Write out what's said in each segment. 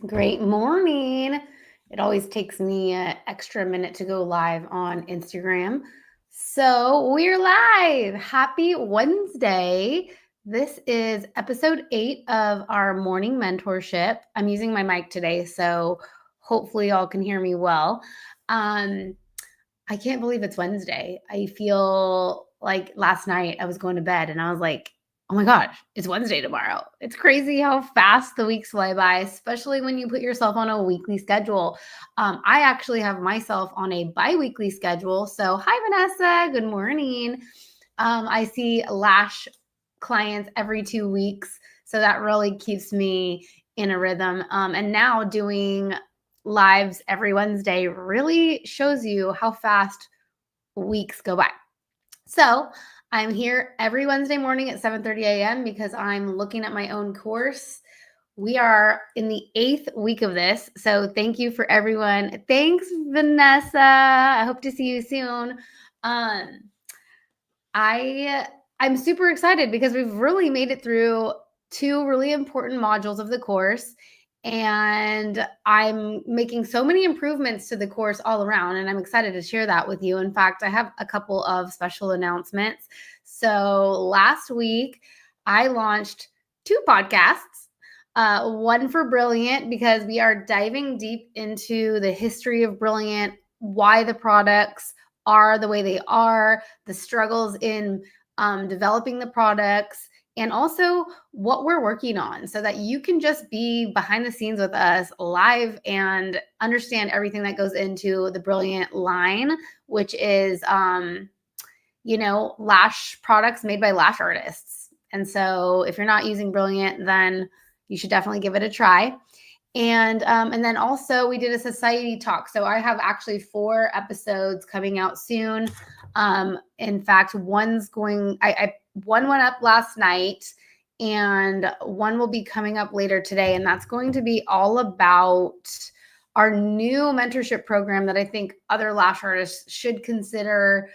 Great morning. It always takes me an extra minute to go live on Instagram. So we're live. Happy Wednesday. This is episode 8 of our morning mentorship. I'm using my mic today, so hopefully y'all can hear me well. I can't believe it's Wednesday. I feel like last night I was going to bed and I was like, oh my gosh, it's Wednesday tomorrow. It's crazy how fast the weeks fly by, especially when you put yourself on a weekly schedule. I actually have myself on a bi-weekly schedule. So hi, Vanessa. Good morning. I see Lash clients every 2 weeks. So that really keeps me in a rhythm. And now doing lives every Wednesday really shows you how fast weeks go by. So I'm here every Wednesday morning at 7:30 a.m. because I'm looking at my own course. We are in the 8th week of this. So thank you for everyone. Thanks, Vanessa. I hope to see you soon. I'm super excited because we've really made it through 2 really important modules of the course. And I'm making so many improvements to the course all around, and I'm excited to share that with you. In fact, I have a couple of special announcements. So last week, I launched 2 podcasts, one for Brilliant, because we are diving deep into the history of Brilliant, why the products are the way they are, the struggles in developing the products, and also what we're working on so that you can just be behind the scenes with us live and understand everything that goes into the Brilliant line, which is, lash products made by lash artists. And so if you're not using Brilliant, then you should definitely give it a try. And then also we did a society talk. So I have actually 4 episodes coming out soon. In fact, one went up last night and one will be coming up later today. And that's going to be all about our new mentorship program that I think other lash artists should consider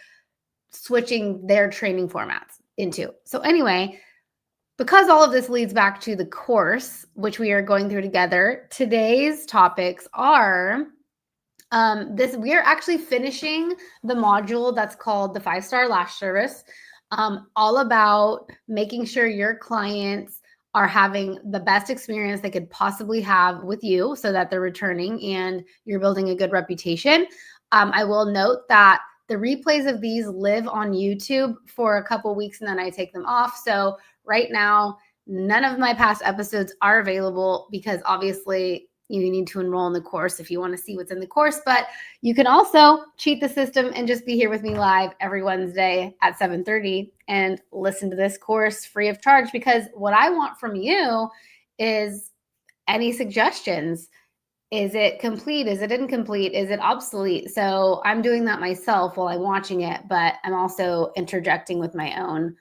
switching their training formats into. So anyway, because all of this leads back to the course, which we are going through together, today's topics are we are actually finishing the module that's called the 5-star lash service, all about making sure your clients are having the best experience they could possibly have with you so that they're returning and you're building a good reputation. I will note that the replays of these live on YouTube for a couple weeks and then I take them off. So right now, none of my past episodes are available because obviously you need to enroll in the course if you want to see what's in the course. But you can also cheat the system and just be here with me live every Wednesday at 7:30 and listen to this course free of charge, because what I want from you is any suggestions. Is it complete? Is it incomplete? Is it obsolete? So I'm doing that myself while I'm watching it, but I'm also interjecting with my own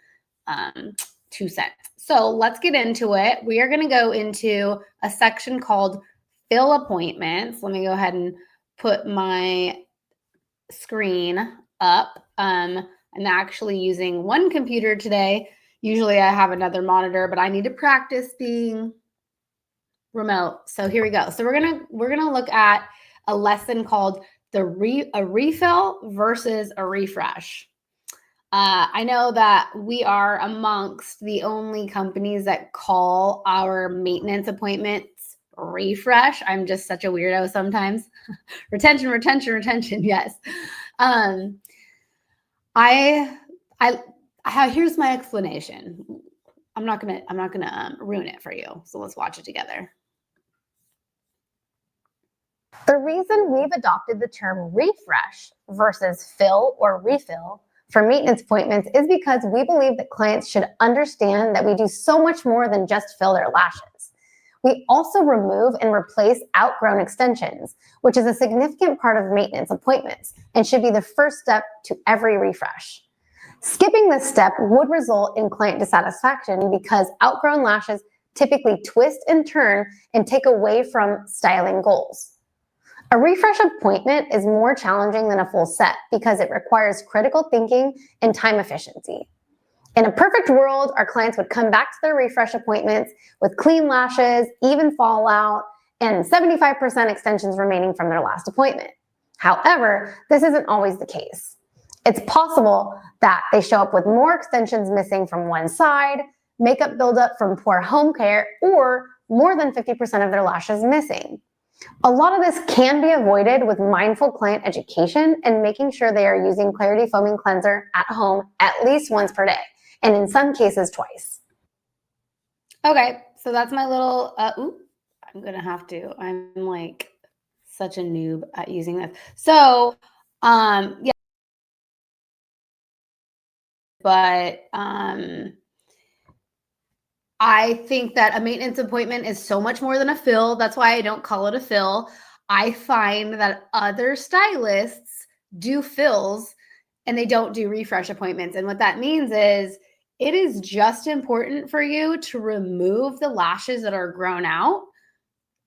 2 cents. So let's get into it. We are going to go into a section called Fill Appointments. Let me go ahead and put my screen up. I'm actually using one computer today. Usually I have another monitor, but I need to practice being remote. So here we go. So we're gonna look at a lesson called a refill versus a refresh. I know that we are amongst the only companies that call our maintenance appointments refresh. I'm just such a weirdo sometimes. retention. Yes. Here's my explanation. I'm not gonna ruin it for you. So let's watch it together. The reason we've adopted the term refresh versus fill or refill for maintenance appointments is because we believe that clients should understand that we do so much more than just fill their lashes. We also remove and replace outgrown extensions, which is a significant part of maintenance appointments and should be the first step to every refresh. Skipping this step would result in client dissatisfaction because outgrown lashes typically twist and turn and take away from styling goals. A refresh appointment is more challenging than a full set because it requires critical thinking and time efficiency. In a perfect world, our clients would come back to their refresh appointments with clean lashes, even fallout, and 75% extensions remaining from their last appointment. However, this isn't always the case. It's possible that they show up with more extensions missing from one side, makeup buildup from poor home care, or more than 50% of their lashes missing. A lot of this can be avoided with mindful client education and making sure they are using Clarity Foaming Cleanser at home at least once per day, and in some cases twice. Okay, so that's my little, I'm gonna have to, I'm like such a noob at using this. So, yeah, but I think that a maintenance appointment is so much more than a fill. That's why I don't call it a fill. I find that other stylists do fills and they don't do refresh appointments. And what that means is it is just important for you to remove the lashes that are grown out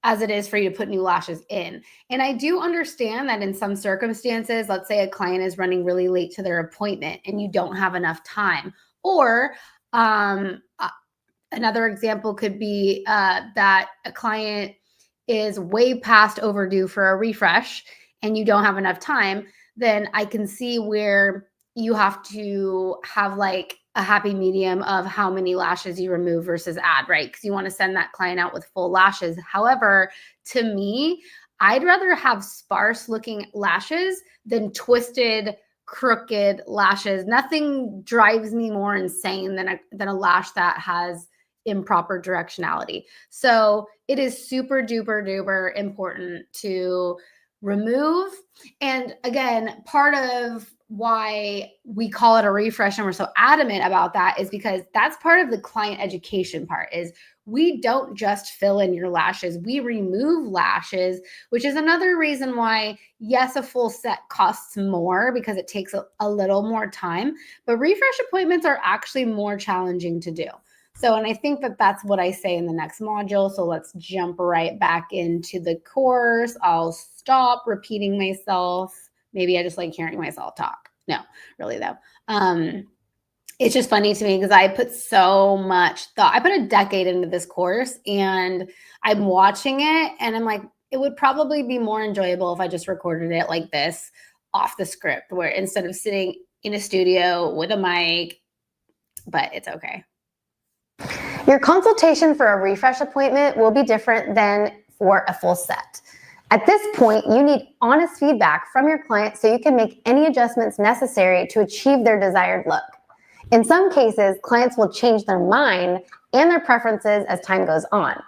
as it is for you to put new lashes in. And I do understand that in some circumstances, let's say a client is running really late to their appointment and you don't have enough time, or another example could be that a client is way past overdue for a refresh and you don't have enough time. Then I can see where you have to have like a happy medium of how many lashes you remove versus add, right? Because you want to send that client out with full lashes. However, to me, I'd rather have sparse looking lashes than twisted, crooked lashes. Nothing drives me more insane than a lash that has improper directionality. So it is super duper duper important to remove. And again, part of why we call it a refresh and we're so adamant about that is because that's part of the client education part. Is we don't just fill in your lashes, we remove lashes, which is another reason why, yes, a full set costs more because it takes a little more time, but refresh appointments are actually more challenging to do. So, and I think that that's what I say in the next module. So let's jump right back into the course. I'll stop repeating myself. Maybe I just like hearing myself talk. No, really though. It's just funny to me because I put so much thought. I put a decade into this course and I'm watching it and I'm like, it would probably be more enjoyable if I just recorded it like this off the script, where instead of sitting in a studio with a mic, but it's okay. Your consultation for a refresh appointment will be different than for a full set. At this point, you need honest feedback from your client so you can make any adjustments necessary to achieve their desired look. In some cases, clients will change their mind and their preferences as time goes on.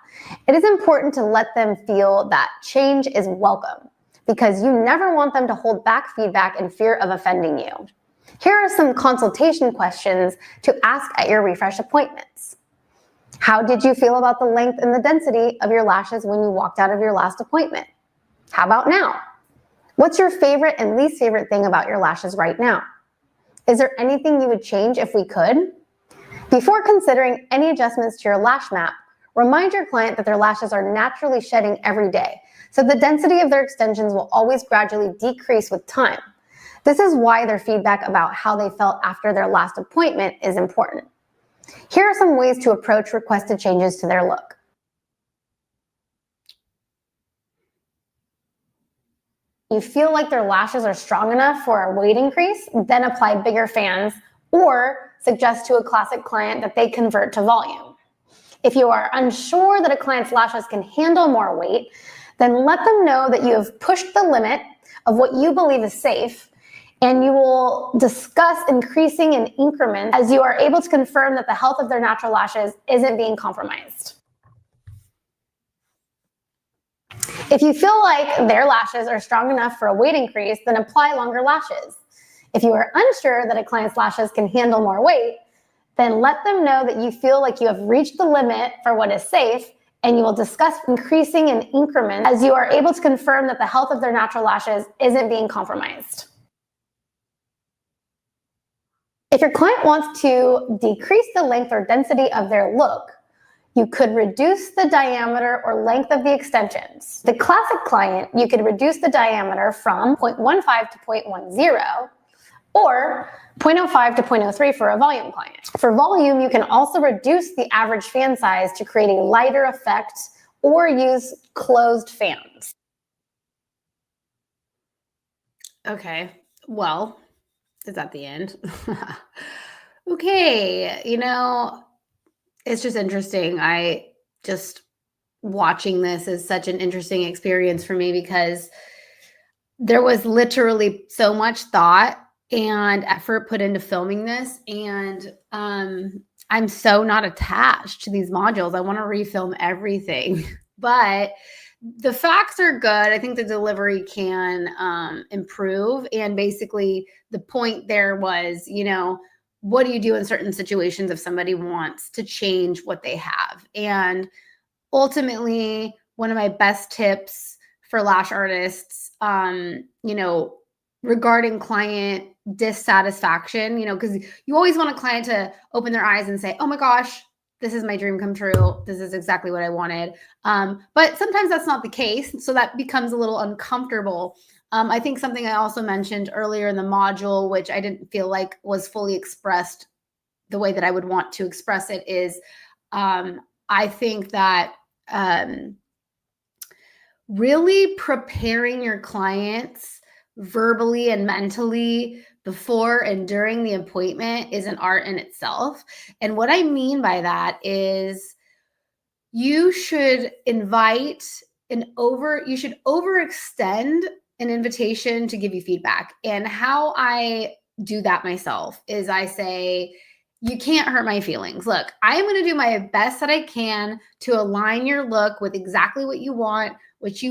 It is important to let them feel that change is welcome because you never want them to hold back feedback in fear of offending you. Here are some consultation questions to ask at your refresh appointments. How did you feel about the length and the density of your lashes when you walked out of your last appointment? How about now? What's your favorite and least favorite thing about your lashes right now? Is there anything you would change if we could? Before considering any adjustments to your lash map, remind your client that their lashes are naturally shedding every day, so the density of their extensions will always gradually decrease with time. This is why their feedback about how they felt after their last appointment is important. Here are some ways to approach requested changes to their look. You feel like their lashes are strong enough for a weight increase, then apply bigger fans, or suggest to a classic client that they convert to volume. If you are unsure that a client's lashes can handle more weight, then let them know that you have pushed the limit of what you believe is safe, and you will discuss increasing in increments as you are able to confirm that the health of their natural lashes isn't being compromised. If you feel like their lashes are strong enough for a weight increase, then apply longer lashes. If you are unsure that a client's lashes can handle more weight, then let them know that you feel like you have reached the limit for what is safe, and you will discuss increasing in increments as you are able to confirm that the health of their natural lashes isn't being compromised. If your client wants to decrease the length or density of their look, you could reduce the diameter or length of the extensions. The classic client, you could reduce the diameter from 0.15 to 0.10 or 0.05 to 0.03 for a volume client. For volume, you can also reduce the average fan size to create a lighter effect or use closed fans? Okay. Well, is that the end? Okay. It's just interesting. Watching this is such an interesting experience for me because there was literally so much thought and effort put into filming this. And I'm so not attached to these modules. I want to refilm everything. But the facts are good. I think the delivery can improve. And basically, the point there was, what do you do in certain situations if somebody wants to change what they have? And ultimately, one of my best tips for lash artists, regarding client dissatisfaction, because you always want a client to open their eyes and say, oh my gosh, this is my dream come true. This is exactly what I wanted. But sometimes that's not the case. So that becomes a little uncomfortable. I think something I also mentioned earlier in the module, which I didn't feel like was fully expressed the way that I would want to express it, is I think that really preparing your clients verbally and mentally before and during the appointment is an art in itself. And what I mean by that is you should overextend an invitation to give you feedback. And how I do that myself is I say, you can't hurt my feelings. Look, I am going to do my best that I can to align your look with exactly what you want, which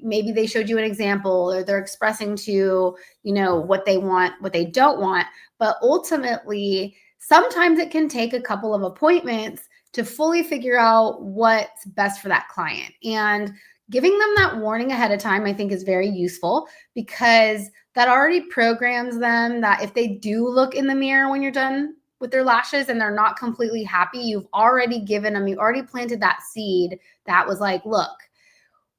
maybe they showed you an example or they're expressing to, what they want, what they don't want. But ultimately, sometimes it can take a couple of appointments to fully figure out what's best for that client. And giving them that warning ahead of time, I think, is very useful because that already programs them that if they do look in the mirror when you're done with their lashes and they're not completely happy, you already planted that seed that was like, look,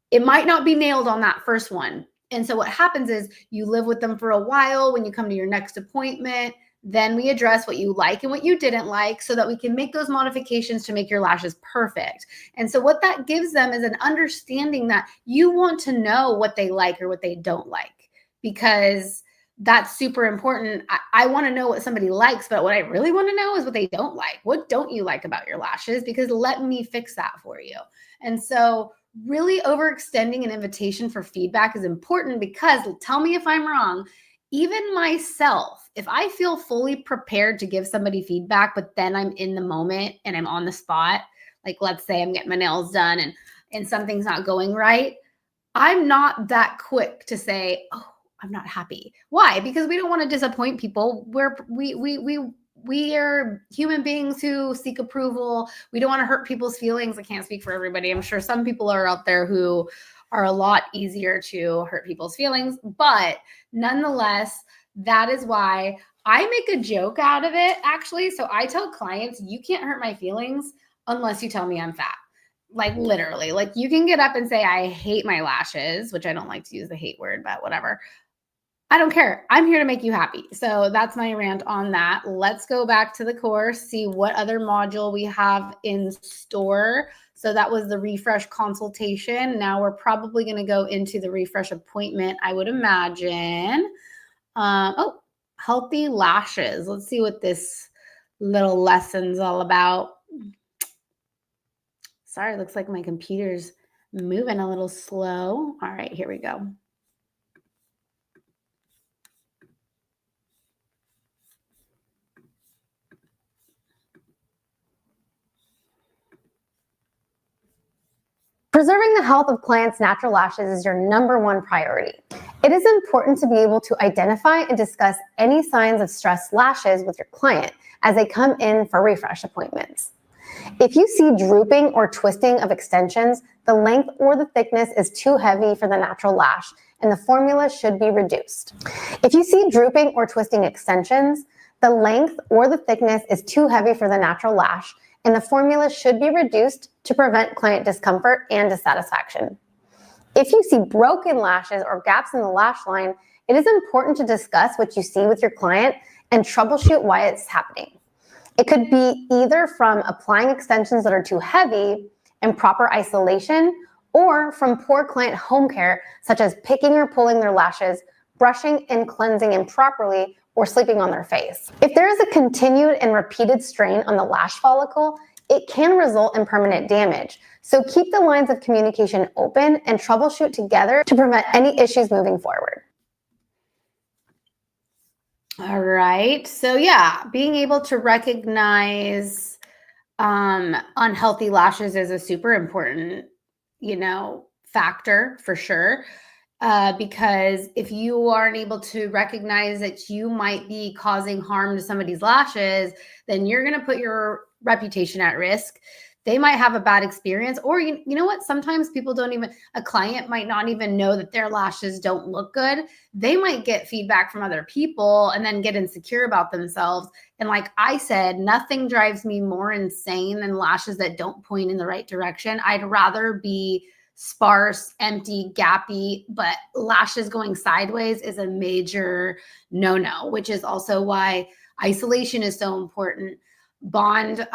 it might not be nailed on that first one. And so what happens is you live with them for a while. When you come to your next appointment, then we address what you like and what you didn't like so that we can make those modifications to make your lashes perfect. And so what that gives them is an understanding that you want to know what they like or what they don't like, because that's super important. I want to know what somebody likes, but what I really want to know is what they don't like. What don't you like about your lashes? Because let me fix that for you. And so really overextending an invitation for feedback is important, because tell me if I'm wrong, even myself, if I feel fully prepared to give somebody feedback, but then I'm in the moment and I'm on the spot, like let's say I'm getting my nails done and something's not going right, I'm not that quick to say, oh, I'm not happy. Why? Because we don't want to disappoint people. We are human beings who seek approval. We don't want to hurt people's feelings. I can't speak for everybody. I'm sure some people are out there who are a lot easier to hurt people's feelings. But nonetheless, that is why I make a joke out of it, actually. So I tell clients, you can't hurt my feelings unless you tell me I'm fat. Like literally, like you can get up and say, I hate my lashes, which I don't like to use the hate word, but whatever. I don't care. I'm here to make you happy. So that's my rant on that. Let's go back to the course, see what other module we have in store. So that was the refresh consultation. Now we're probably going to go into the refresh appointment, I would imagine. Healthy lashes. Let's see what this little lesson's all about. Sorry, looks like my computer's moving a little slow. All right, here we go. Preserving the health of clients' natural lashes is your number one priority. It is important to be able to identify and discuss any signs of stressed lashes with your client as they come in for refresh appointments. If you see drooping or twisting of extensions, the length or the thickness is too heavy for the natural lash, and the formula should be reduced. If you see drooping or twisting extensions, the length or the thickness is too heavy for the natural lash, and the formula should be reduced to prevent client discomfort and dissatisfaction. If you see broken lashes or gaps in the lash line, it is important to discuss what you see with your client and troubleshoot why it's happening. It could be either from applying extensions that are too heavy, improper isolation, or from poor client home care, such as picking or pulling their lashes, brushing and cleansing improperly, or sleeping on their face. If there is a continued and repeated strain on the lash follicle, it can result in permanent damage. So keep the lines of communication open and troubleshoot together to prevent any issues moving forward. All right. So yeah, being able to recognize unhealthy lashes is a super important, factor for sure. Because if you aren't able to recognize that you might be causing harm to somebody's lashes, then you're going to put your reputation at risk. They might have a bad experience, or you know what? Sometimes people a client might not even know that their lashes don't look good. They might get feedback from other people and then get insecure about themselves. And like I said, nothing drives me more insane than lashes that don't point in the right direction. I'd rather be sparse, empty, gappy, but lashes going sideways is a major no-no, which is also why isolation is so important. Bond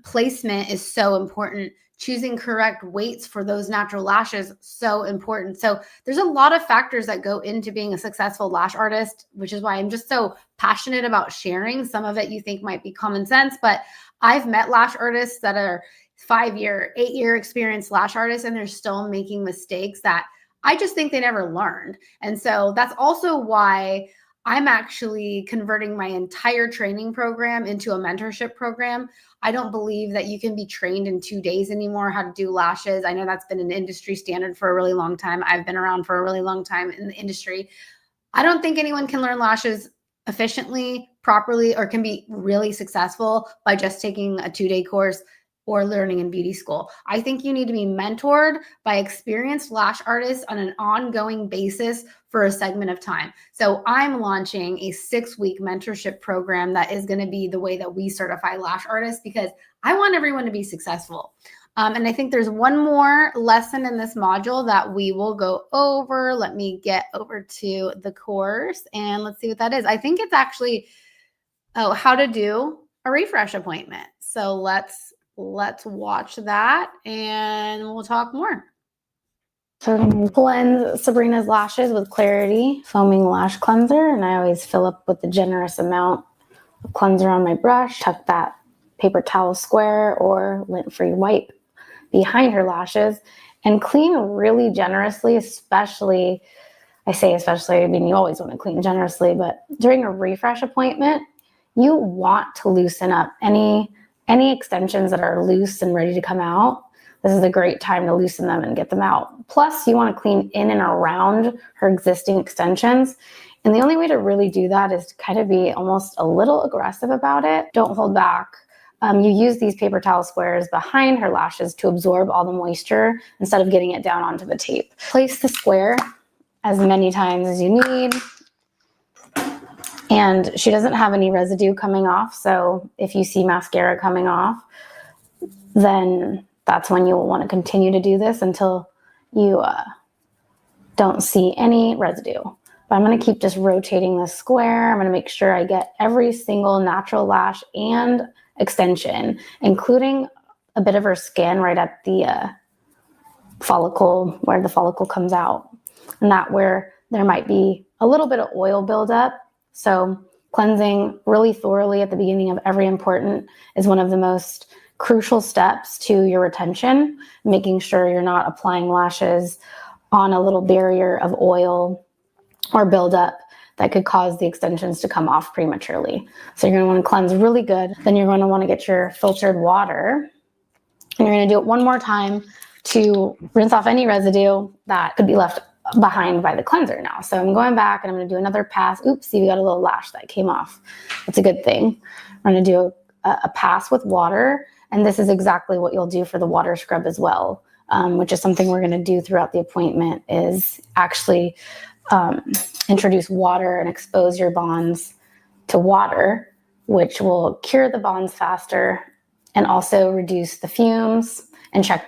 placement is so important. Choosing correct weights for those natural lashes, so important. So there's a lot of factors that go into being a successful lash artist, which is why I'm just so passionate about sharing. Some of it you think might be common sense, but I've met lash artists that are 5-year, 8-year experienced lash artists, and they're still making mistakes that I just think they never learned. And so that's also why I'm actually converting my entire training program into a mentorship program. I don't believe that you can be trained in 2 days anymore how to do lashes. I know that's been an industry standard for a really long time. I've been around for a really long time in the industry. I don't think anyone can learn lashes efficiently, properly, or can be really successful by just taking a 2-day course or learning in beauty school. I think you need to be mentored by experienced lash artists on an ongoing basis for a segment of time. So I'm launching a 6-week mentorship program that is going to be the way that we certify lash artists, because I want everyone to be successful. And I think there's one more lesson in this module that we will go over. Let me get over to the course and let's see what that is. I think it's actually, how to do a refresh appointment. So let's watch that and we'll talk more. So we're going to cleanse Sabrina's lashes with Clarity Foaming Lash Cleanser. And I always fill up with a generous amount of cleanser on my brush. Tuck that paper towel square or lint-free wipe behind her lashes and clean really generously, especially, I mean, you always want to clean generously, but during a refresh appointment, you want to loosen up any extensions that are loose and ready to come out. This is a great time to loosen them and get them out. Plus, you want to clean in and around her existing extensions. And the only way to really do that is to kind of be almost a little aggressive about it. Don't hold back. You use these paper towel squares behind her lashes to absorb all the moisture instead of getting it down onto the tape. Place the square as many times as you need. And she doesn't have any residue coming off. So if you see mascara coming off, then that's when you will want to continue to do this until you don't see any residue. But I'm going to keep just rotating this square. I'm going to make sure I get every single natural lash and extension, including a bit of her skin right at the follicle, where the follicle comes out. And that where there might be a little bit of oil buildup. So cleansing really thoroughly at the beginning of every appointment is one of the most crucial steps to your retention, making sure you're not applying lashes on a little barrier of oil or buildup that could cause the extensions to come off prematurely. So you're going to want to cleanse really good. Then you're going to want to get your filtered water, and you're going to do it one more time to rinse off any residue that could be left behind by the cleanser now. So I'm going back and I'm going to do another pass. Oops, see, we got a little lash that came off. That's a good thing. I'm going to do a pass with water, and this is exactly what you'll do for the water scrub as well, which is something we're going to do throughout the appointment, is actually introduce water and expose your bonds to water, which will cure the bonds faster and also reduce the fumes and check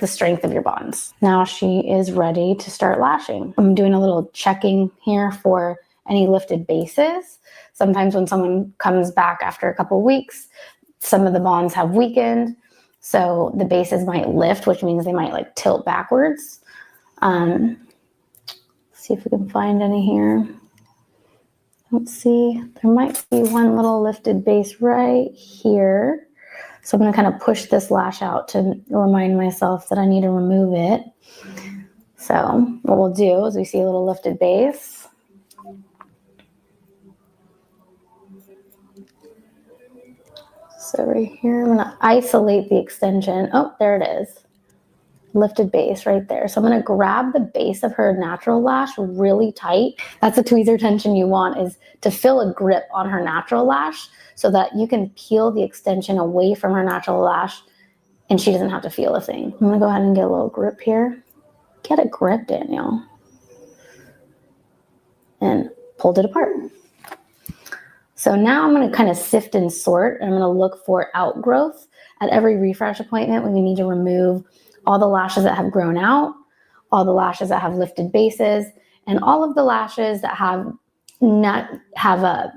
the strength of your bonds. Now she is ready to start lashing. I'm doing a little checking here for any lifted bases. Sometimes when someone comes back after a couple weeks, some of the bonds have weakened. So the bases might lift, which means they might like tilt backwards. See if we can find any here. Let's see, there might be one little lifted base right here. So I'm gonna kind of push this lash out to remind myself that I need to remove it. So what we'll do is we see a little lifted base. So right here, I'm gonna isolate the extension. Oh, there it is. Lifted base right there. So I'm gonna grab the base of her natural lash really tight. That's the tweezer tension you want, is to feel a grip on her natural lash so that you can peel the extension away from her natural lash and she doesn't have to feel a thing. I'm gonna go ahead and get a little grip here. Get a grip, Danielle. And pulled it apart. So now I'm gonna kind of sift and sort, and I'm gonna look for outgrowth. At every refresh appointment, when we need to remove all the lashes that have grown out, all the lashes that have lifted bases, and all of the lashes that have a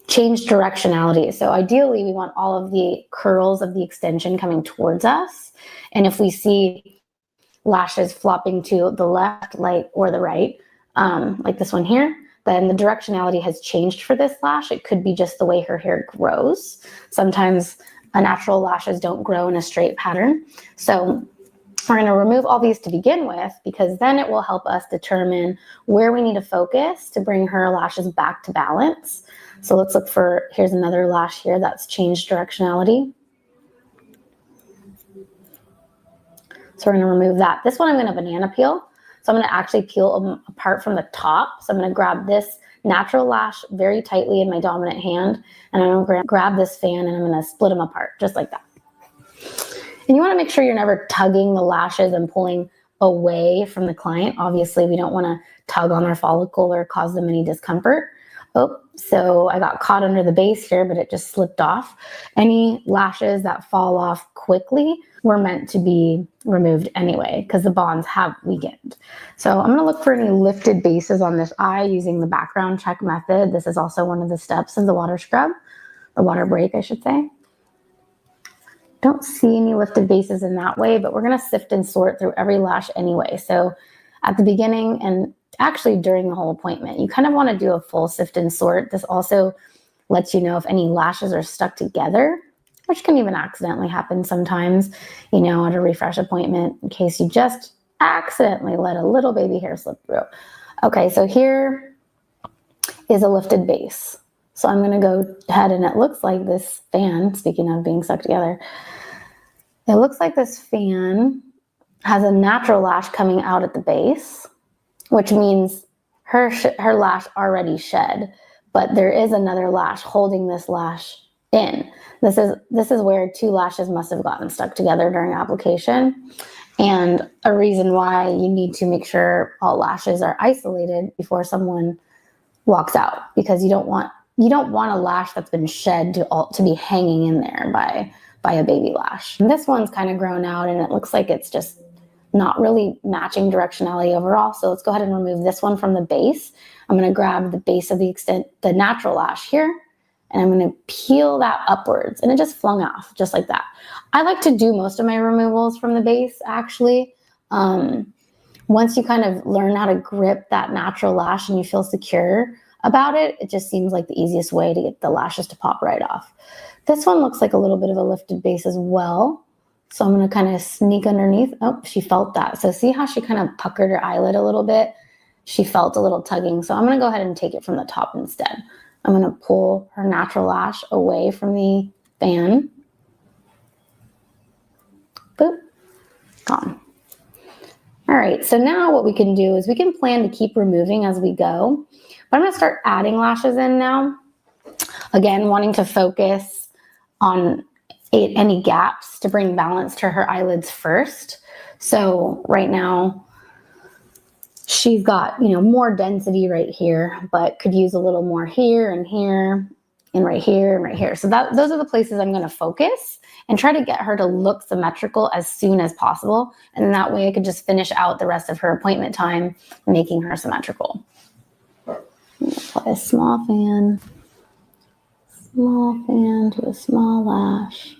changed directionality. So ideally, we want all of the curls of the extension coming towards us. And if we see lashes flopping to the left, or the right, like this one here, then the directionality has changed for this lash. It could be just the way her hair grows. Sometimes natural lashes don't grow in a straight pattern. So we're going to remove all these to begin with, because then it will help us determine where we need to focus to bring her lashes back to balance. So let's look for, here's another lash here that's changed directionality. So we're going to remove that. This one I'm going to banana peel. So I'm going to actually peel them apart from the top. So I'm going to grab this natural lash very tightly in my dominant hand, and I'm going to grab this fan and I'm going to split them apart just like that. And you want to make sure you're never tugging the lashes and pulling away from the client. Obviously, we don't want to tug on their follicle or cause them any discomfort. Oh, so I got caught under the base here, but it just slipped off. Any lashes that fall off quickly were meant to be removed anyway, because the bonds have weakened. So I'm going to look for any lifted bases on this eye using the background check method. This is also one of the steps of the water scrub, the water break, I should say. Don't see any lifted bases in that way, but we're going to sift and sort through every lash anyway. So at the beginning and actually during the whole appointment, you kind of want to do a full sift and sort. This also lets you know if any lashes are stuck together, which can even accidentally happen sometimes, you know, at a refresh appointment, in case you just accidentally let a little baby hair slip through. Okay, so here is a lifted base. So I'm going to go ahead, and it looks like this fan, speaking of being stuck together, it looks like this fan has a natural lash coming out at the base, which means her lash already shed, but there is another lash holding this lash in. This is where two lashes must have gotten stuck together during application, and a reason why you need to make sure all lashes are isolated before someone walks out, because you don't want a lash that's been shed to be hanging in there by a baby lash. And this one's kind of grown out, and it looks like it's just not really matching directionality overall. So let's go ahead and remove this one from the base. I'm going to grab the base of the natural lash here, and I'm going to peel that upwards, and it just flung off just like that. I like to do most of my removals from the base, actually. Once you kind of learn how to grip that natural lash and you feel secure about it, it just seems like the easiest way to get the lashes to pop right off. This one looks like a little bit of a lifted base as well. So I'm going to kind of sneak underneath. Oh, she felt that. So see how she kind of puckered her eyelid a little bit? She felt a little tugging. So I'm going to go ahead and take it from the top instead. I'm going to pull her natural lash away from the fan. Boop. Gone. All right, so now what we can do is we can plan to keep removing as we go. But I'm going to start adding lashes in now. Again, wanting to focus on any gaps to bring balance to her eyelids first. So right now, she's got, more density right here, but could use a little more here and here and right here and right here. So those are the places I'm going to focus and try to get her to look symmetrical as soon as possible. And that way I could just finish out the rest of her appointment time, making her symmetrical. Apply a small fan to a small lash.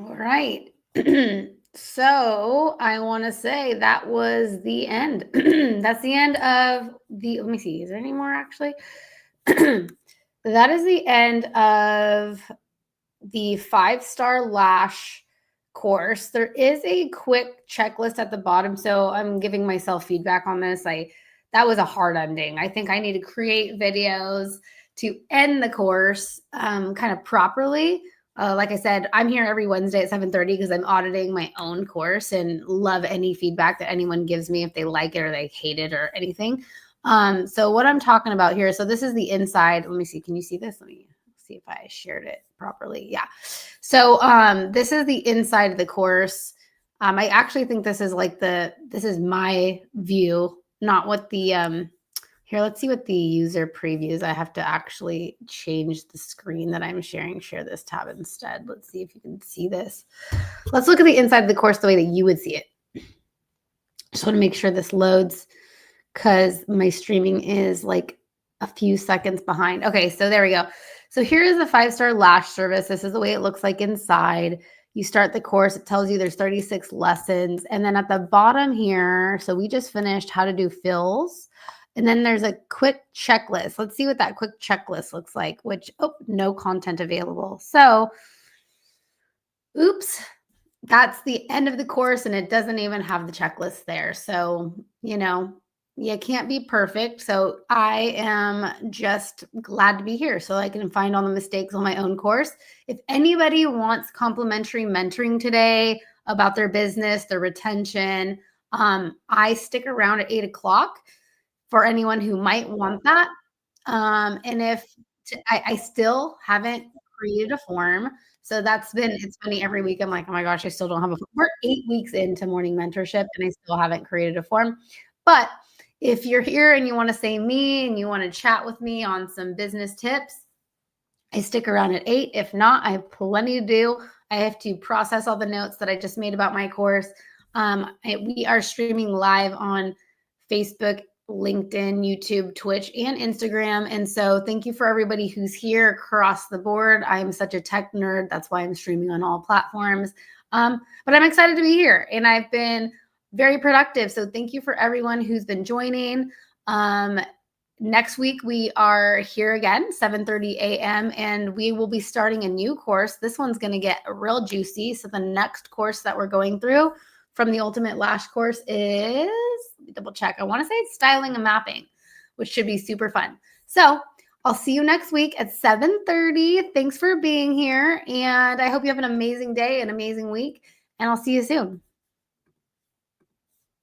All right. So I want to say that was the end. That's the end of let me see, is there any more actually? That is the end of the 5-star lash course. There is a quick checklist at the bottom. So I'm giving myself feedback on this. That was a hard ending. I think I need to create videos to end the course kind of properly. Like I said, I'm here every Wednesday at 7:30 because I'm auditing my own course and love any feedback that anyone gives me if they like it or they hate it or anything. So what I'm talking about here, so this is the inside. Let me see. Can you see this? Let me see if I shared it properly. Yeah. So this is the inside of the course. I actually think this is this is my view, not what the here, let's see what the user previews. I have to actually change the screen that I'm sharing, share this tab instead. Let's see if you can see this. Let's look at the inside of the course the way that you would see it. Just want to make sure this loads because my streaming is like a few seconds behind. Okay, so there we go. So here is the 5-star lash service. This is the way it looks like inside. You start the course, it tells you there's 36 lessons. And then at the bottom here, so we just finished how to do fills. And then there's a quick checklist. Let's see what that quick checklist looks like, which, no content available. So, oops, that's the end of the course and it doesn't even have the checklist there. So, you can't be perfect. So I am just glad to be here so I can find all the mistakes on my own course. If anybody wants complimentary mentoring today about their business, their retention, I stick around at 8:00 for anyone who might want that. And if I still haven't created a form. So it's funny every week. I'm like, oh my gosh, I still don't have a form. We're 8 weeks into Morning Mentorship and I still haven't created a form. But if you're here and you want to say me and you want to chat with me on some business tips, I stick around at 8. If not, I have plenty to do. I have to process all the notes that I just made about my course. We are streaming live on Facebook, LinkedIn, YouTube, Twitch, and Instagram. And so thank you for everybody who's here across the board. I'm such a tech nerd. That's why I'm streaming on all platforms. But I'm excited to be here and I've been very productive. So thank you for everyone who's been joining. Next week, we are here again, 7:30 a.m., and we will be starting a new course. This one's going to get real juicy. So the next course that we're going through from the Ultimate Lash course is, let me double check. I want to say it's styling and mapping, which should be super fun. So I'll see you next week at 7:30. Thanks for being here. And I hope you have an amazing day, an amazing week, and I'll see you soon.